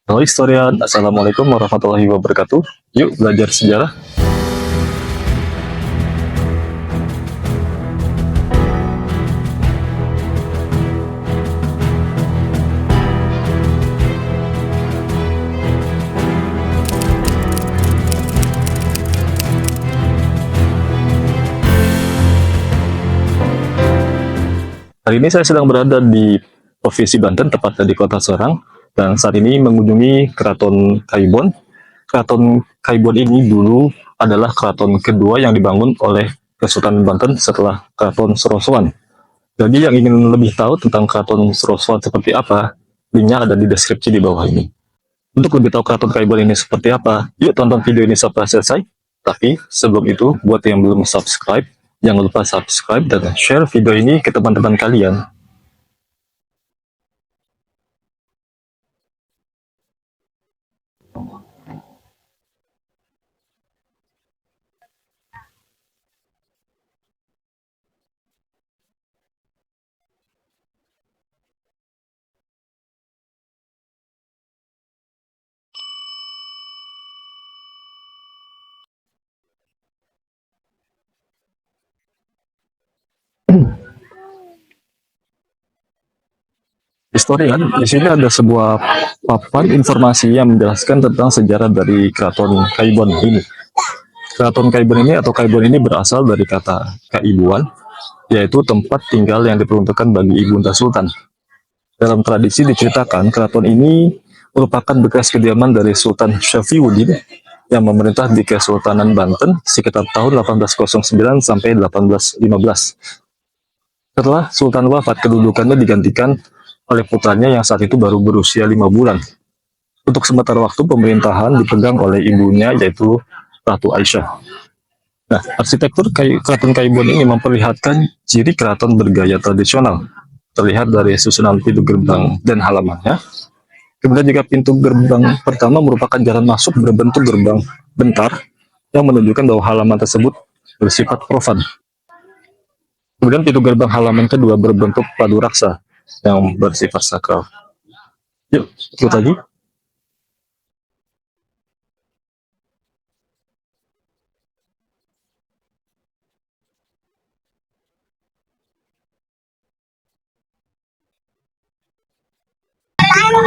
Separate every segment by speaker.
Speaker 1: Halo historian, Assalamualaikum warahmatullahi wabarakatuh. Yuk belajar sejarah. Hari ini saya sedang berada di Provinsi Banten, tepatnya di Kota Serang, dan saat ini mengunjungi Keraton Kaibon. Keraton Kaibon ini dulu adalah keraton kedua yang dibangun oleh Kesultanan Banten setelah Keraton Serosowan. Jadi yang ingin lebih tahu tentang Keraton Serosowan seperti apa, linknya ada di deskripsi di bawah ini. Untuk lebih tahu Keraton Kaibon ini seperti apa, yuk tonton video ini sampai selesai. Tapi sebelum itu, buat yang belum subscribe, jangan lupa subscribe dan share video ini ke teman-teman kalian. Historian, di sini ada sebuah papan informasi yang menjelaskan tentang sejarah dari Keraton Kaibon ini. Keraton Kaibon ini atau Kaibon ini berasal dari kata kaibuan, yaitu tempat tinggal yang diperuntukkan bagi ibunda sultan. Dalam tradisi diceritakan, keraton ini merupakan bekas kediaman dari Sultan Syafiuddin yang memerintah di Kesultanan Banten sekitar tahun 1809 sampai 1815. Setelah Sultan wafat, kedudukannya digantikan oleh putranya yang saat itu baru berusia 5 bulan. Untuk sementara waktu, pemerintahan dipegang oleh ibunya, yaitu Ratu Aisyah. Nah, arsitektur Keraton Kaibon ini memperlihatkan ciri keraton bergaya tradisional, terlihat dari susunan pintu gerbang dan halamannya. Kemudian jika pintu gerbang pertama merupakan jalan masuk berbentuk gerbang bentar, yang menunjukkan bahwa halaman tersebut bersifat profan. Kemudian pintu gerbang halaman kedua berbentuk padu raksa, yang bersifat sakral. Yuk, ikut lagi.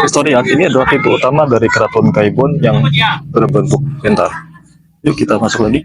Speaker 1: Historian, ini adalah pintu utama dari Keraton Kaibon yang berbentuk bentar. Yuk kita masuk lagi.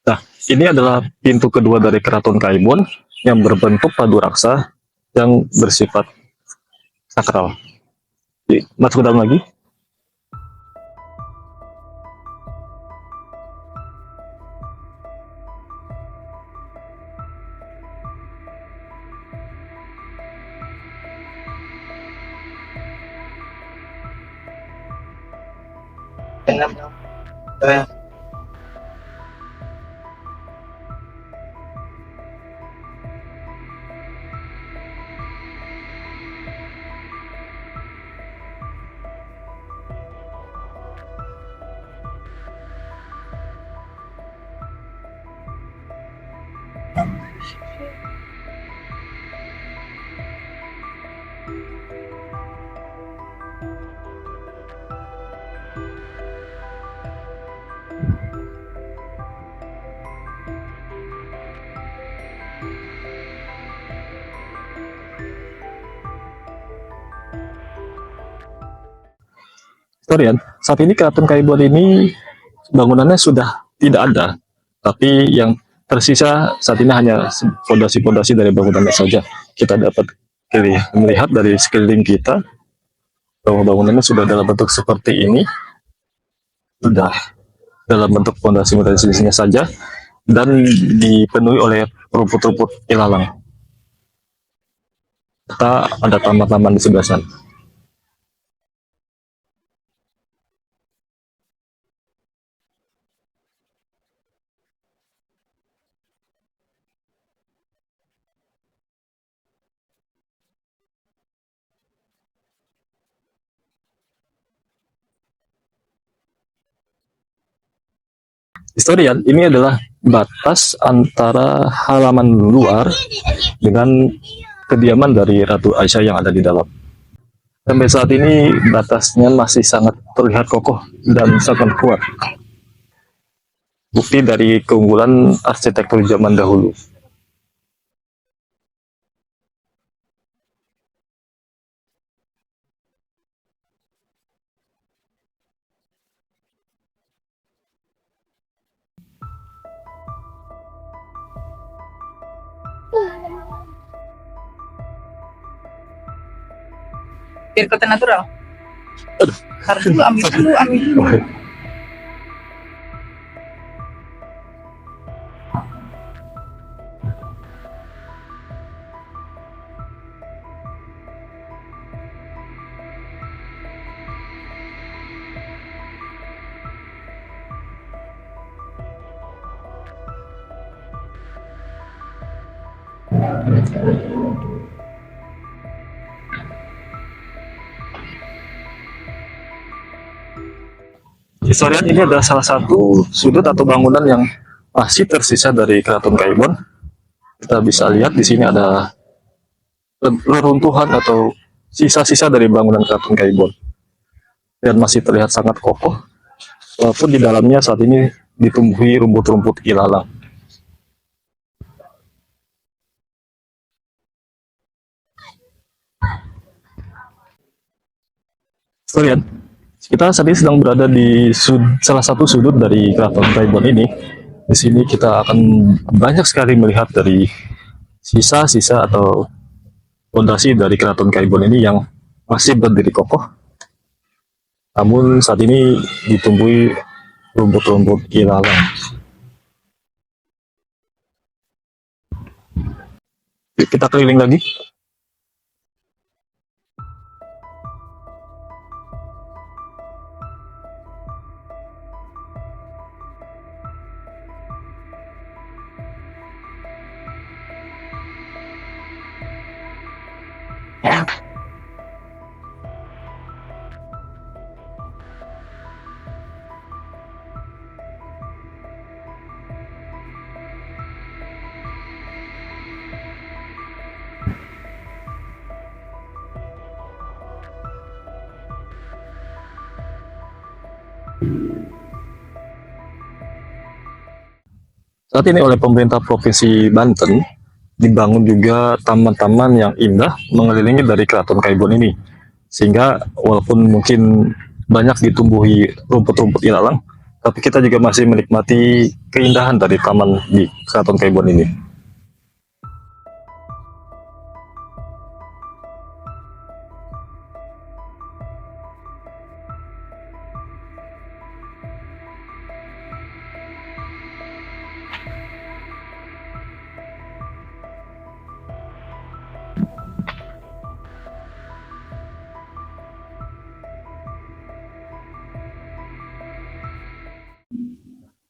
Speaker 1: Nah, ini adalah pintu kedua dari Keraton Kaibon yang berbentuk padu raksa yang bersifat sakral. Yuk, masuk ke dalam lagi. Historian, saat ini Keraton Kaibon ini bangunannya sudah tidak ada, tapi yang tersisa saat ini hanya fondasi-fondasi dari bangunannya saja. Kita dapat melihat dari sekeliling kita bahwa bangunannya sudah dalam bentuk seperti ini, sudah dalam bentuk fondasi-fondasinya saja, dan dipenuhi oleh rumput-rumput ilalang. Serta ada taman-taman di sebelah sana. Historian, ini adalah batas antara halaman luar dengan kediaman dari Ratu Aisyah yang ada di dalam. Sampai saat ini batasnya masih sangat terlihat kokoh dan sangat kuat. Bukti dari keunggulan arsitektur zaman dahulu.
Speaker 2: Biar kelihatan natural.
Speaker 1: Aduh.
Speaker 2: Taruh dulu, ambil dulu, ambil dulu.
Speaker 1: Historian, ini adalah salah satu sudut atau bangunan yang masih tersisa dari Keraton Kaibon. Kita bisa lihat di sini ada reruntuhan atau sisa-sisa dari bangunan Keraton Kaibon dan masih terlihat sangat kokoh, walaupun di dalamnya saat ini ditumbuhi rumput-rumput ilalang. Historian, kita saat ini sedang berada di salah satu sudut dari Keraton Kaibon ini. Di sini kita akan banyak sekali melihat dari sisa-sisa atau fondasi dari Keraton Kaibon ini yang masih berdiri kokoh. Namun saat ini ditumbuhi rumput-rumput ilalang. Kita keliling lagi. Saat ini oleh pemerintah Provinsi Banten dibangun juga taman-taman yang indah mengelilingi dari Keraton Kaibon ini. Sehingga walaupun mungkin banyak ditumbuhi rumput-rumput ilalang, tapi kita juga masih menikmati keindahan dari taman di Keraton Kaibon ini.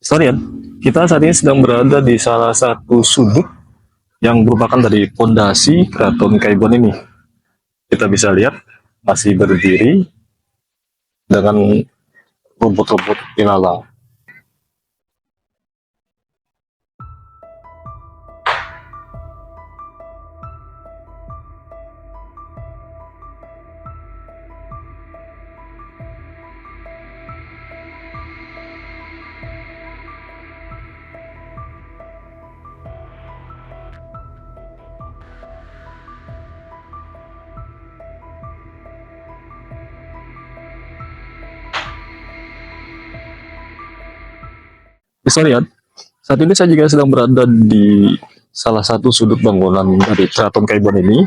Speaker 1: Historian, kita saat ini sedang berada di salah satu sudut yang merupakan dari pondasi Keraton Kaibon ini. Kita bisa lihat masih berdiri dengan rumput-rumput ilalang. Bisa lihat, saat ini saya juga sedang berada di salah satu sudut bangunan dari Keraton Kaibon ini.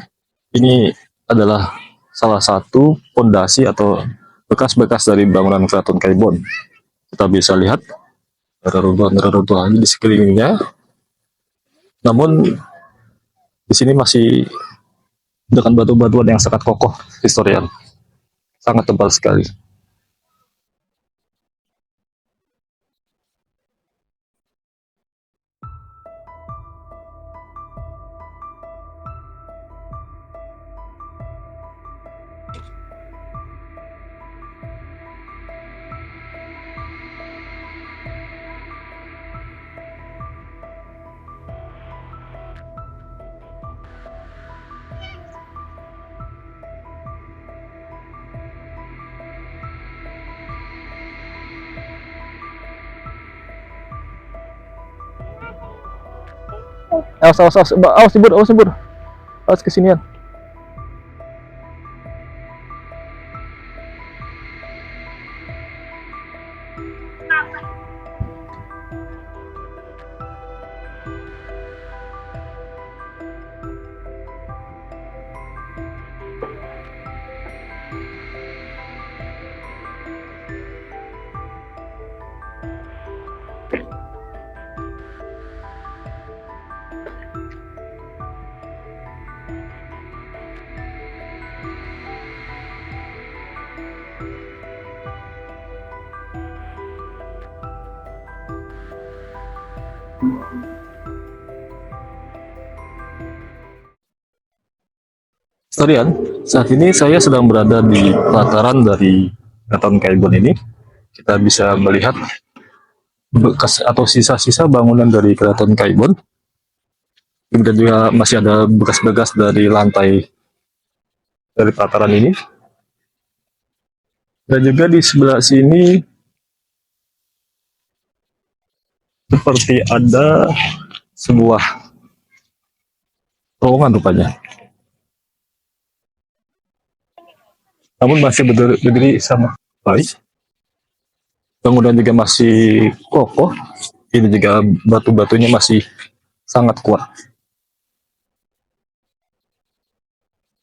Speaker 1: Ini adalah salah satu pondasi atau bekas-bekas dari bangunan Keraton Kaibon. Kita bisa lihat reruntuhan-reruntuhan di sekelilingnya. Namun di sini masih dengan batu-batuan yang sangat kokoh, historian. Sangat tebal sekali. Awas, awas, awas, awas, Ibur, awas, Ibur. Awas kesinian. Sekalian, saat ini saya sedang berada di pelataran dari Keraton Kaibon ini. Kita bisa melihat bekas atau sisa-sisa bangunan dari Keraton Kaibon. Kemudian juga masih ada bekas-bekas dari lantai dari pelataran ini. Dan juga di sebelah sini seperti ada sebuah terowongan rupanya. Namun masih berdiri sama baik. Bangunan juga masih kokoh. Ini juga batu-batunya masih sangat kuat.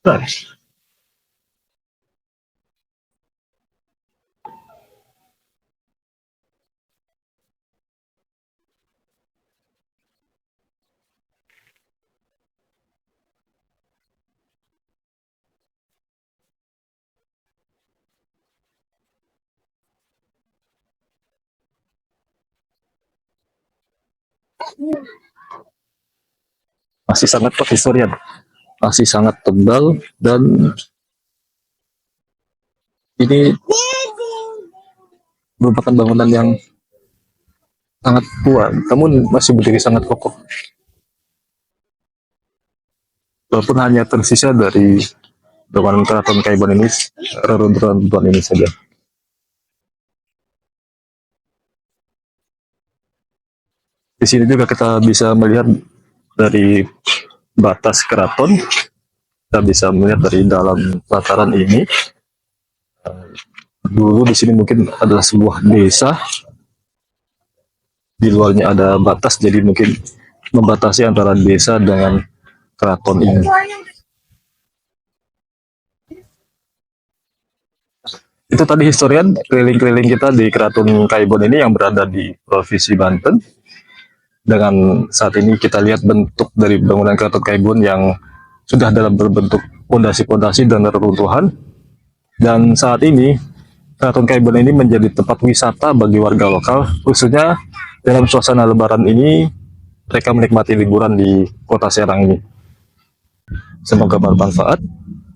Speaker 1: Nah, masih sangat historian, masih sangat tebal, dan ini merupakan bangunan yang sangat tua, namun masih berdiri sangat kokoh. Walaupun hanya tersisa dari bangunan Keraton Kaibon ini, reruntuhan ini saja. Di sini juga kita bisa melihat dari batas keraton, kita bisa melihat dari dalam pelataran ini. Dulu di sini mungkin adalah sebuah desa. Di luarnya ada batas, jadi mungkin membatasi antara desa dengan keraton ini. Itu tadi historian keliling-keliling kita di Keraton Kaibon ini yang berada di Provinsi Banten. Dengan saat ini kita lihat bentuk dari bangunan Keraton Kaibon yang sudah dalam berbentuk pondasi-pondasi dan reruntuhan. Dan saat ini Keraton Kaibon ini menjadi tempat wisata bagi warga lokal, khususnya dalam suasana Lebaran ini mereka menikmati liburan di kota Serang ini. Semoga bermanfaat,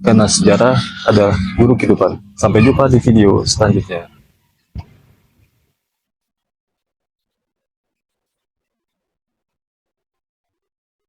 Speaker 1: karena sejarah ada guru kehidupan. Sampai jumpa di video selanjutnya.